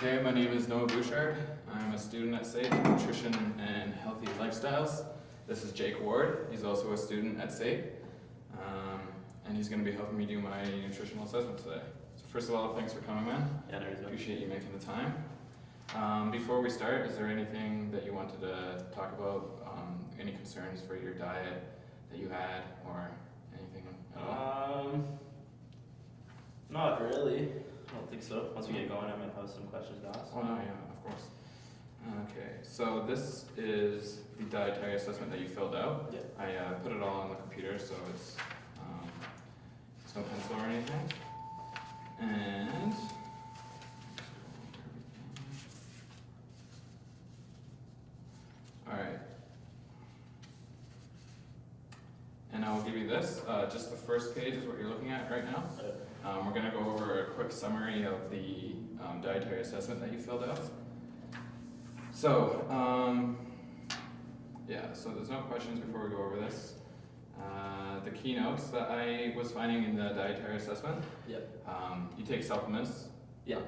Okay, my name is Noah Bouchard. I'm a student at SAPE, Nutrition and Healthy Lifestyles. This is Jake Ward. He's also a student at SAPE, and he's going to be helping me do my nutritional assessment today. So first of all, thanks for coming, man. Yeah, no worries. Appreciate you making the time. Before we start, is there anything that you wanted to talk about? Any concerns for your diet that you had, or anything at all? Not really. I don't think so. Once we get going, I might have some questions to ask. Oh no, yeah, of course. Okay, so this is the dietary assessment that you filled out. Yeah. I put it all on the computer, so it's no pencil or anything. And all right. And I will give you this. Just the first page is what you're looking at right now. We're going to go over a quick summary of the dietary assessment that you filled out. So, so there's no questions before we go over this. The keynotes that I was finding in the dietary assessment, you take supplements.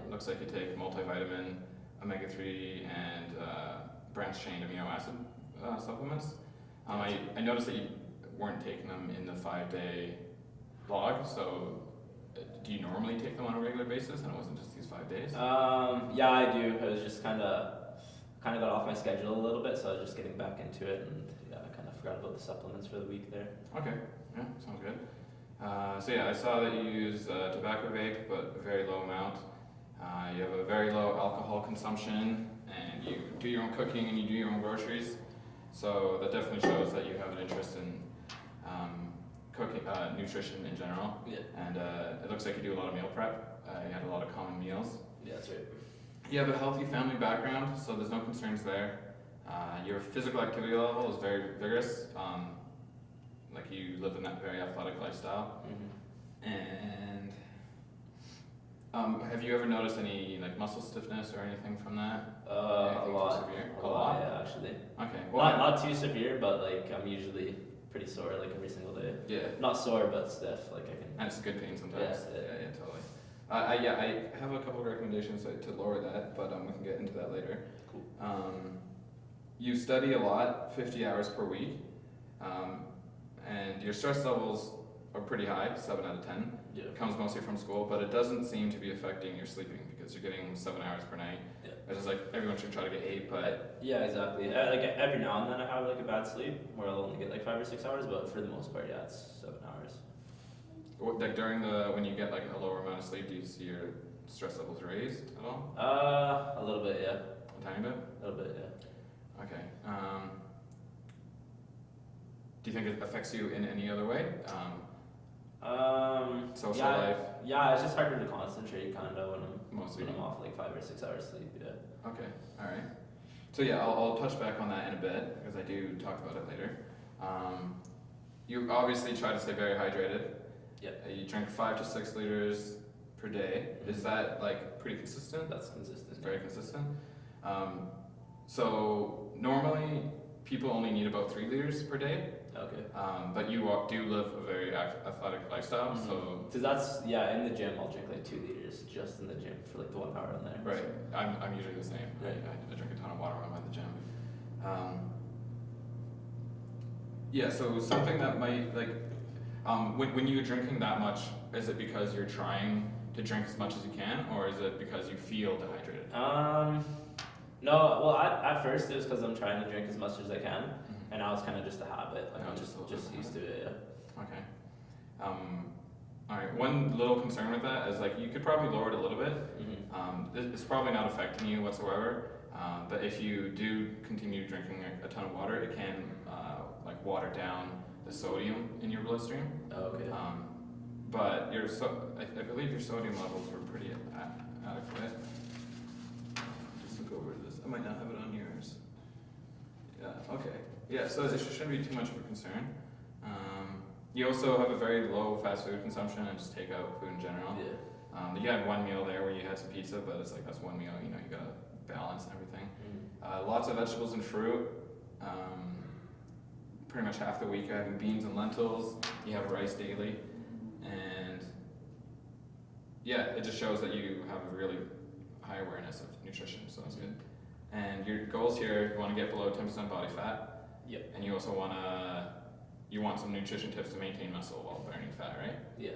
Looks like you take multivitamin, omega-3, and branched-chain amino acid supplements. I noticed that you weren't taking them in the 5-day log, so do you normally take them on a regular basis, and it wasn't just these 5 days? Yeah, I do. I was just kind of got off my schedule a little bit, so I was just getting back into it, and I kind of forgot about the supplements for the week there. Okay, yeah, sounds good. I saw that you use tobacco vape, but a very low amount. You have a very low alcohol consumption, and you do your own cooking and you do your own groceries. So that definitely shows that you have an interest in cooking, nutrition in general. And it looks like you do a lot of meal prep. You had a lot of common meals. Yeah, that's right. You have a healthy family background, so there's no concerns there. Your physical activity level is very vigorous. Like you live in that very athletic lifestyle. Mm-hmm. And have you ever noticed any like muscle stiffness or anything from that? A lot. A lot? Yeah, actually. Okay. Well, not too severe, but like I'm usually pretty sore like every single day. Yeah. Not sore, but stiff. Like I can. And it's a good pain sometimes. Yeah, Totally. I have a couple of recommendations to lower that, but we can get into that later. Cool. You study a lot, 50 hours per week, and your stress levels are pretty high, 7 out of 10. Yeah. It comes mostly from school, but it doesn't seem to be affecting your sleeping because you're getting 7 hours per night. Yeah. It's just like everyone should try to get 8, but Yeah, exactly. Like every now and then I have like a bad sleep where I'll only get like 5 or 6 hours, but for the most part, yeah, it's 7 hours. like during when you get like a lower amount of sleep, do you see your stress levels raised at all? A little bit, yeah. A tiny bit? A little bit, yeah. Okay. Do you think it affects you in any other way? Social life? Yeah, it's just harder to concentrate kind of when I'm off like 5 or 6 hours sleep, yeah. Okay, alright. So yeah, I'll touch back on that in a bit because I do talk about it later. You obviously try to stay very hydrated. You drink 5 to 6 liters per day. Is that like pretty consistent? That's consistent. Very consistent. So normally people only need about 3 liters per day. Okay. But you do live a very athletic lifestyle, so. Because that's, in the gym I'll drink like 2 liters just in the gym for like the 1 hour in there. Right, so. I'm usually the same. Right. I drink a ton of water when I'm at the gym. So something that might, like, when you're drinking that much, is it because you're trying to drink as much as you can, or is it because you feel dehydrated? No, well at first it was because I'm trying to drink as much as I can, and now it's kind of just a habit, like I'm just used to it, yeah. Okay. Alright, one little concern with that is like you could probably lower it a little bit. It's probably not affecting you whatsoever, but if you do continue drinking a ton of water, it can like water down the sodium in your bloodstream. Okay. But I believe your sodium levels were pretty adequate. Just look over this. I might not have it on yours. Yeah. Okay. Yeah. So it shouldn't be too much of a concern. You also have a very low fast food consumption and just take out food in general. Yeah. You had one meal there where you had some pizza, but it's like that's one meal. You gotta balance and everything. Lots of vegetables and fruit. Pretty much half the week you're having beans and lentils. You have rice daily, and yeah, it just shows that you have a really high awareness of nutrition, so that's good. And your goals here, you want to get below 10% body fat. Yep. And you also you want some nutrition tips to maintain muscle while burning fat, right? Yeah.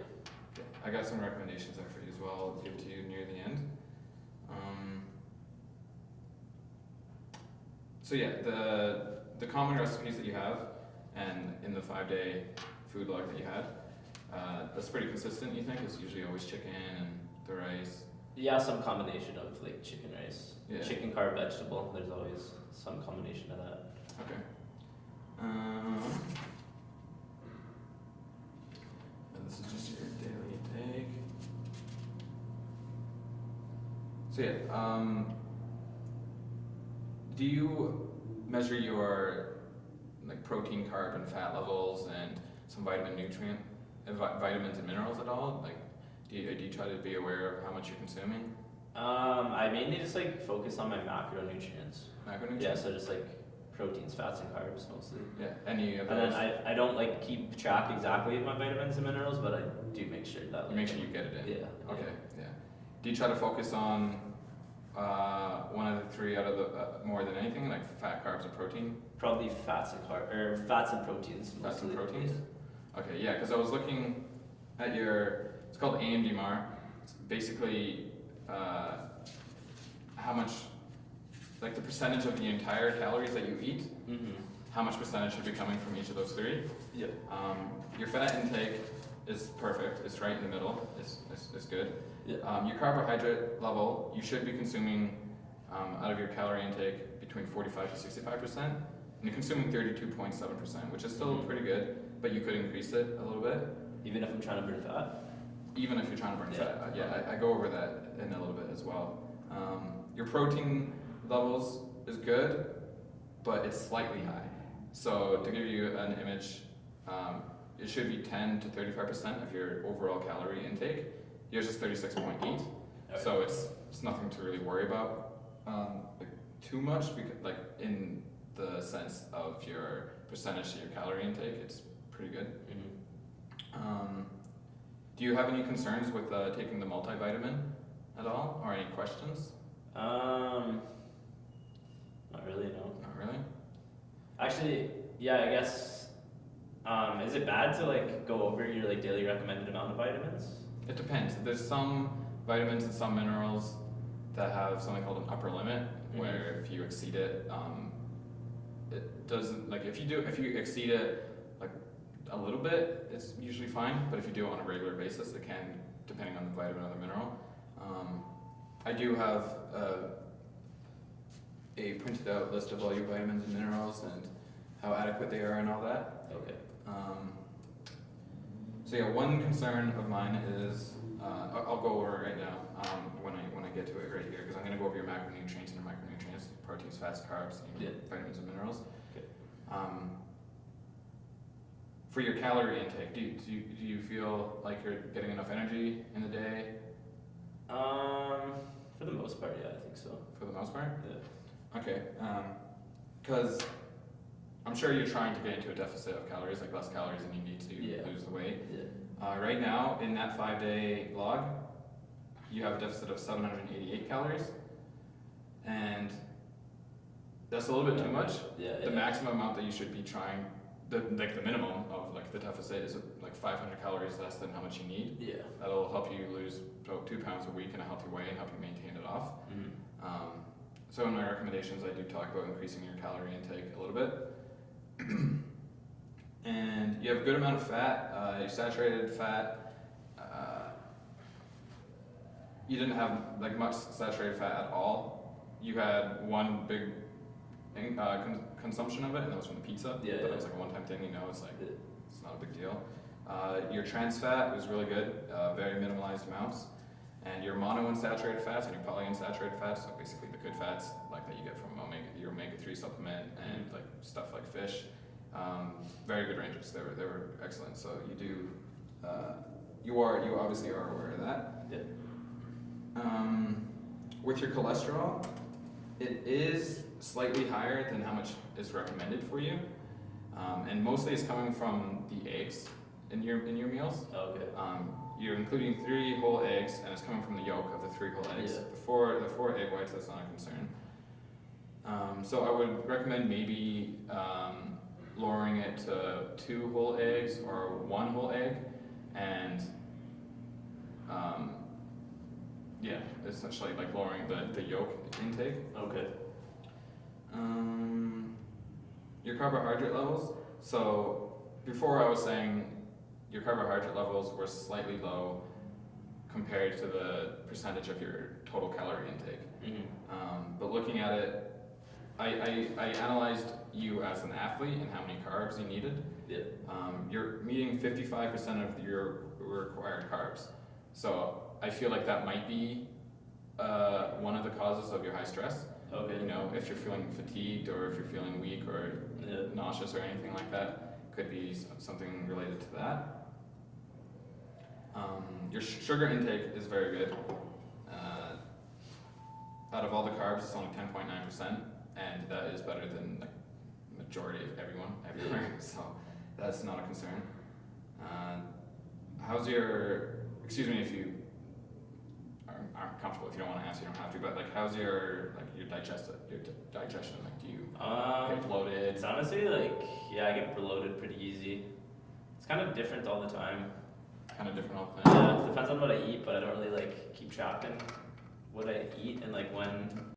Okay. I got some recommendations there for you as well. I'll give to you near the end. So yeah, the common recipes that you have, and in the 5-day food log that you had, that's pretty consistent. You think it's usually always chicken and the rice. Yeah, some combination of like chicken, rice, Yeah. chicken, carb, vegetable. There's always some combination of that. Okay. And this is just your daily intake. So yeah, do you measure your like protein, carb, and fat levels, and some vitamins and minerals at all? Like, do you try to be aware of how much you're consuming? I mainly just like focus on my macronutrients. Macronutrients? Yeah, so just like proteins, fats, and carbs mostly. Yeah. Any of And those? then I don't like keep track exactly of my vitamins and minerals, but I do make sure that You make sure you get it in. Yeah. Okay. Yeah. Do you try to focus on one of the three out of the more than anything, like fat, carbs, and protein? Probably fats and fats and proteins. Fats Mostly. and proteins. Yeah. Okay. Yeah, because I was looking at it's called AMDMAR. It's basically how much, like the percentage of the entire calories that you eat. Mm-hmm. How much percentage should be coming from each of those three? Yep. Your fat intake is perfect. It's right in the middle. It's good. Yeah. Your carbohydrate level, you should be consuming out of your calorie intake between 45 to 65%, and you're consuming 32.7%, which is still pretty good, but you could increase it a little bit. Even if I'm trying to burn fat? Even if you're trying to burn Yeah. fat. Yeah, I go over that in a little bit as well. Your protein levels is good, but it's slightly high. So to give you an image, it should be 10 to 35% of your overall calorie intake. Yours is 36.8, Okay. so it's nothing to really worry about like too much, because like in the sense of your percentage of your calorie intake, it's pretty good. Mm-hmm. Do you have any concerns with taking the multivitamin at all, or any questions? Not really, no. Not really. Actually, yeah, I guess. Is it bad to like go over your like daily recommended amount of vitamins? It depends. There's some vitamins and some minerals that have something called an upper limit, where if you exceed it, it doesn't, like if you exceed it like a little bit, it's usually fine. But if you do it on a regular basis, it can, depending on the vitamin or the mineral. I do have a printed out list of all your vitamins and minerals and how adequate they are and all that. Okay. So yeah, one concern of mine is, I'll go over it right now when I get to it right here, because I'm going to go over your macronutrients and your micronutrients, proteins, fats, carbs, and vitamins and minerals. Okay. For your calorie intake, do you feel like you're getting enough energy in the day? For the most part, yeah, I think so. For the most part? Yeah. Okay, because I'm sure you're trying to get into a deficit of calories, like less calories than you need to lose the weight. Yeah. Right now, in that 5-day log, you have a deficit of 788 calories, and that's a little bit too much. Yeah. The maximum amount that you should be trying, the minimum of like the deficit is like 500 calories less than how much you need. Yeah. That'll help you lose about 2 pounds a week in a healthy way and help you maintain it off. Mm-hmm. So in my recommendations, I do talk about increasing your calorie intake a little bit. And you have a good amount of fat, your saturated fat. You didn't have like much saturated fat at all. You had one big consumption of it, and that was from the pizza. Yeah, but yeah. it was like a one-time thing, it's like, it's not a big deal. Your trans fat was really good, very minimalized amounts. And your monounsaturated fats and your polyunsaturated fats, so basically the good fats like that you get from your omega-3 supplement and like stuff like fish, very good ranges. They were excellent. So you obviously are aware of that. Yeah. With your cholesterol, it is slightly higher than how much is recommended for you, and mostly it's coming from the eggs in your meals. Okay. you're including 3 whole eggs, and it's coming from the yolk of the 3 whole eggs. Yeah. The four egg whites, that's not a concern. So I would recommend maybe lowering it to 2 whole eggs or 1 whole egg, and yeah, essentially like lowering the yolk intake. Okay. Your carbohydrate levels. So before I was saying your carbohydrate levels were slightly low compared to the percentage of your total calorie intake. But looking at it, I analyzed you as an athlete and how many carbs you needed. You're meeting 55% of your required carbs. So I feel like that might be one of the causes of your high stress. Okay. You know, if you're feeling fatigued or if you're feeling weak or nauseous or anything like that, could be something related to that. Your sugar intake is very good. Out of all the carbs, it's only 10.9%, and that is better than the majority of everyone everywhere. So that's not a concern. How's your? Excuse me if you aren't comfortable. If you don't want to answer, you don't have to. But like, how's your digestion? Like, do you get bloated? It's honestly like, yeah, I get bloated pretty easy. It's kind of different all the time. Kind of different all the time. Yeah, it depends on what I eat, but I don't really like keep track of what I eat and like when